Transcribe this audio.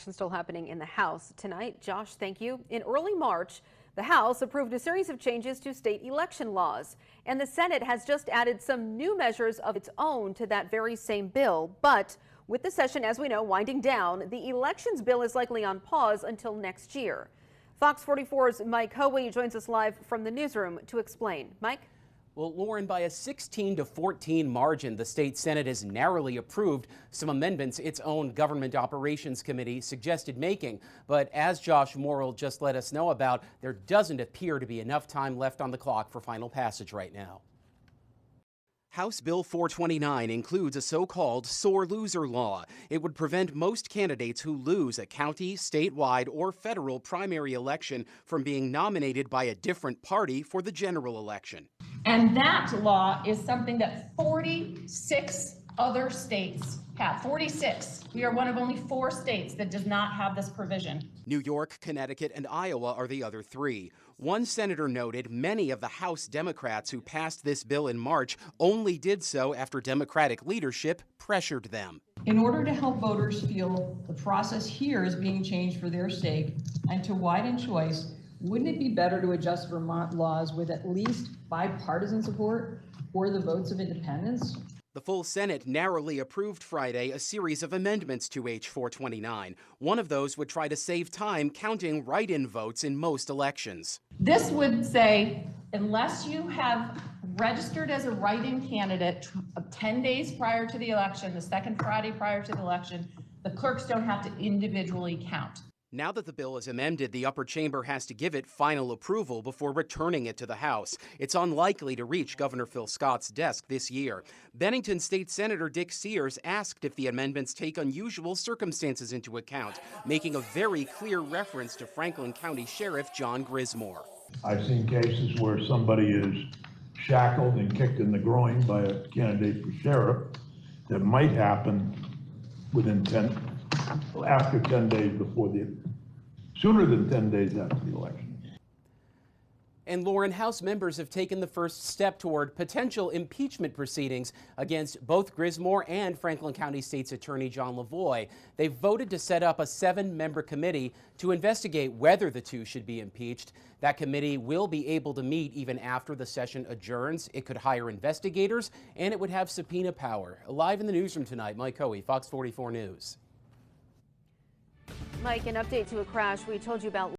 action still happening in the House tonight. Josh, thank you. In early March, the House approved a series of changes to state election laws, and the Senate has just added some new measures of its own to that very same bill. But with the session, as we know, winding down, the elections bill is likely on pause until next year. Fox 44's Mike Hoey joins us live from the newsroom to explain. Mike? Well, Lauren, by a 16-14 margin, the state Senate has narrowly approved some amendments its own Government Operations Committee suggested making. But as Josh Morrill just let us know about, there doesn't appear to be enough time left on the clock for final passage right now. House Bill 429 includes a so-called sore loser law. It would prevent most candidates who lose a county, statewide, or federal primary election from being nominated by a different party for the general election. And that law is something that 46 other states have. 46. We are one of only 4 states that does not have this provision. New York, Connecticut, and Iowa are the other 3. One senator noted many of the House Democrats who passed this bill in March only did so after Democratic leadership pressured them. In order to help voters feel the process here is being changed for their sake and to widen choice, wouldn't it be better to adjust Vermont laws with at least bipartisan support or the votes of independents? The full Senate narrowly approved Friday a series of amendments to H. 429. One of those would try to save time counting write-in votes in most elections. This would say, unless you have registered as a write-in candidate 10 days prior to the election, the second Friday prior to the election, the clerks don't have to individually count. Now that the bill is amended, the upper chamber has to give it final approval before returning it to the House. It's unlikely to reach Governor Phil Scott's desk this year. Bennington State Senator Dick Sears asked if the amendments take unusual circumstances into account, making a very clear reference to Franklin County Sheriff John Grismore. I've seen cases where somebody is shackled and kicked in the groin by a candidate for sheriff. That might happen within after 10 days sooner than 10 days after the election. And Lauren, House members have taken the first step toward potential impeachment proceedings against both Grismore and Franklin County State's Attorney John Lavoie. They've voted to set up a 7-member committee to investigate whether the two should be impeached. That committee will be able to meet even after the session adjourns. It could hire investigators, and it would have subpoena power. Live in the newsroom tonight, Mike Hoey, Fox 44 News. Mike, an update to a crash we told you about